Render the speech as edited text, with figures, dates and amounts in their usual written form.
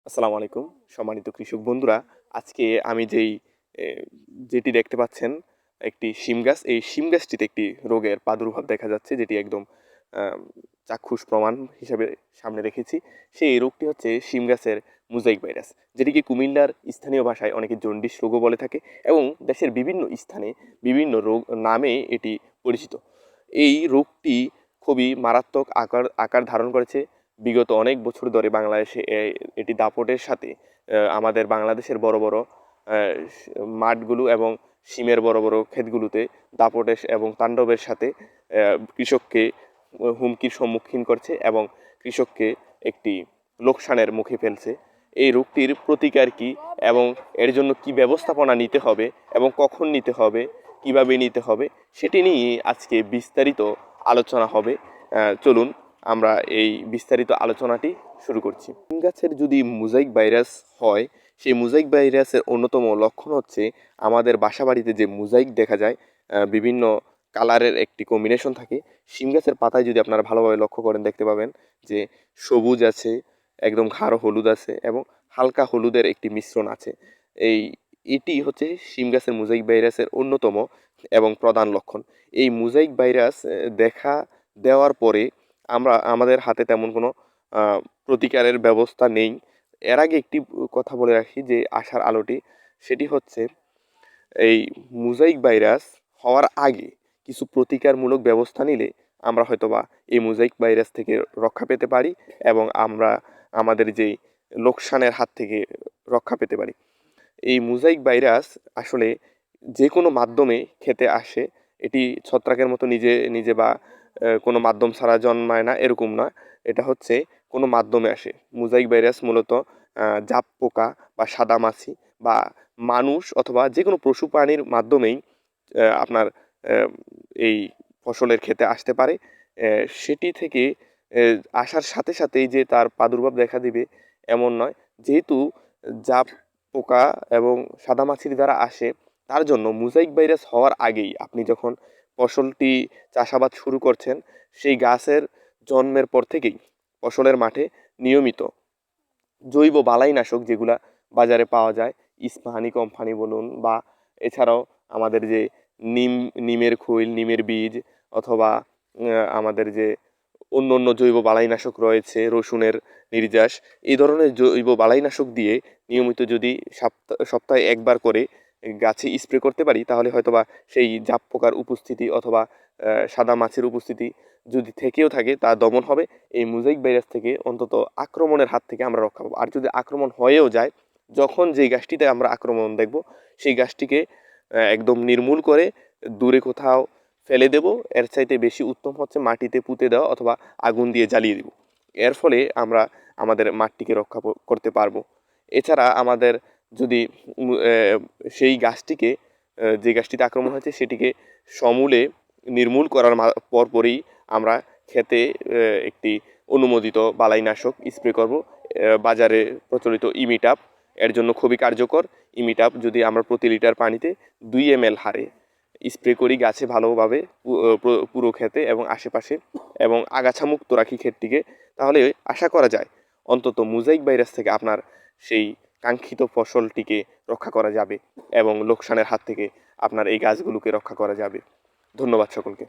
আসসালামু আলাইকুম সম্মানিত কৃষক বন্ধুরা। আজকে আমি এ যেটি দেখতে পাচ্ছেন একটি শিম গাছ। এই শিম গাছটিতে একটি রোগের প্রাদুর্ভাব দেখা যাচ্ছে, যেটি একদম আম চাক্ষুষ প্রমাণ হিসেবে সামনে রেখেছি। সেই রোগটি হচ্ছে শিম গাছের মোজাইক ভাইরাস, যেটিকে কুমিল্লার স্থানীয় ভাষায় অনেকে জন্ডিস রোগও বলে থাকে এবং দেশের বিভিন্ন স্থানে বিভিন্ন রোগ নামে এটি পরিচিত। এই রোগটি খুবই মারাত্মক আকার ধারণ করেছে। বিগত অনেক বছর ধরে বাংলাদেশে এটি দাপটের সাথে আমাদের বাংলাদেশের বড় বড় মাঠগুলো এবং শিমের বড় বড় ক্ষেতগুলোতে দাপটের এবং তাণ্ডবের সাথে কৃষককে হুমকির সম্মুখীন করছে এবং কৃষককে একটি লোকসানের মুখে ফেলছে। এই রোগটির প্রতিকার কী এবং এর জন্য কি ব্যবস্থাপনা নিতে হবে এবং কখন নিতে হবে, কিভাবে নিতে হবে, সেটি নিয়ে আজকে বিস্তারিত আলোচনা হবে। চলুন আমরা এই বিস্তারিত আলোচনাটি শুরু করছি। শিম গাছের যদি মোজাইক ভাইরাস হয়, সেই মোজাইক ভাইরাসের অন্যতম লক্ষণ হচ্ছে আমাদের বাসাবাড়িতে যে মোজাইক দেখা যায়, বিভিন্ন কালারের একটি কম্বিনেশন থাকে। শিম গাছের পাতায় যদি আপনারা ভালোভাবে লক্ষ্য করেন দেখতে পাবেন যে সবুজ আছে, একদম গাঢ় হলুদ আছে এবং হালকা হলুদের একটি মিশ্রণ আছে। এটি হচ্ছে শিম গাছের মোজাইক ভাইরাসের অন্যতম এবং প্রধান লক্ষণ। এই মোজাইক ভাইরাস দেখা দেওয়ার পরে আমাদের হাতে তেমন কোনো প্রতিকারের ব্যবস্থা নেই। এর আগে একটি কথা বলে রাখি যে আশার আলোটি, সেটি হচ্ছে এই মোজাইক ভাইরাস হওয়ার আগে কিছু প্রতিকারমূলক ব্যবস্থা নিলে আমরা হয়তোবা এই মোজাইক ভাইরাস থেকে রক্ষা পেতে পারি এবং আমরা আমাদের যেই লোকসানের হাত থেকে রক্ষা পেতে পারি। এই মোজাইক ভাইরাস আসলে যে কোনো মাধ্যমে খেতে আসে। এটি ছত্রাকের মতো নিজে নিজে বা কোনো মাধ্যম ছাড়া জন্মায় না, এরকম না। এটা হচ্ছে কোনো মাধ্যমে আসে। মোজাইক ভাইরাস মূলত জাপ পোকা বা সাদামাছি বা মানুষ অথবা যে কোনো পশু প্রাণীর মাধ্যমেই আপনার এই ফসলের ক্ষেতে আসতে পারে। সেটি থেকে আসার সাথে সাথেই যে তার প্রাদুর্ভাব দেখা দিবে এমন নয়। যেহেতু জাপ পোকা এবং সাদামাছির দ্বারা আসে, তার জন্য মোজাইক ভাইরাস হওয়ার আগেই আপনি যখন ফসলটি চাষাবাদ শুরু করছেন, সেই গাছের জন্মের পর থেকেই ফসলের মাঠে নিয়মিত জৈব বালাইনাশক যেগুলা বাজারে পাওয়া যায়, ইস্পাহানি কোম্পানি বলুন বা এছাড়াও আমাদের যে নিমের খৈল, নিমের বীজ অথবা আমাদের যে অন্য অন্য জৈব বালাইনাশক রয়েছে, রসুনের নির্যাস, এই ধরনের জৈব বালাইনাশক দিয়ে নিয়মিত যদি সপ্তাহে একবার করে গাছে স্প্রে করতে পারি, তাহলে হয়তোবা সেই জাপ পোকার উপস্থিতি অথবা সাদা মাছির উপস্থিতি যদি থেকেও থাকে তা দমন হবে। এই মোজাইক ভাইরাস থেকে অন্তত আক্রমণের হাত থেকে আমরা রক্ষা পাবো। আর যদি আক্রমণ হয়েও যায়, যখন যেই গাছটিতে আমরা আক্রমণ দেখব, সেই গাছটিকে একদম নির্মূল করে দূরে কোথাও ফেলে দেব। এর চাইতে বেশি উত্তম হচ্ছে মাটিতে পুঁতে দেওয়া অথবা আগুন দিয়ে জ্বালিয়ে দেব। এর ফলে আমরা আমাদের মাঠটিকে রক্ষা করতে পারবো। এছাড়া আমাদের যদি সেই গাছটিকে যে গাছটিতে আক্রমণ হয়েছে সেটিকে সমূলে নির্মূল করার পরপরই আমরা ক্ষেতে একটি অনুমোদিত বালাইনাশক স্প্রে করব। বাজারে প্রচলিত ইমিটাপ এর জন্য খুবই কার্যকর। ইমিটাপ যদি আমরা প্রতি লিটার পানিতে 2 ml হারে স্প্রে করি গাছে ভালোভাবে পুরো ক্ষেতে এবং আশেপাশে এবং আগাছামুক্ত রাখি ক্ষেতটিকে, তাহলে আশা করা যায় অন্তত মোজাইক ভাইরাস থেকে আপনার সেই কাঙ্ক্ষিত ফসলটিকে রক্ষা করা যাবে এবং লোকসানের হাত থেকে আপনার এই গাছগুলোকে রক্ষা করা যাবে। ধন্যবাদ সকলকে।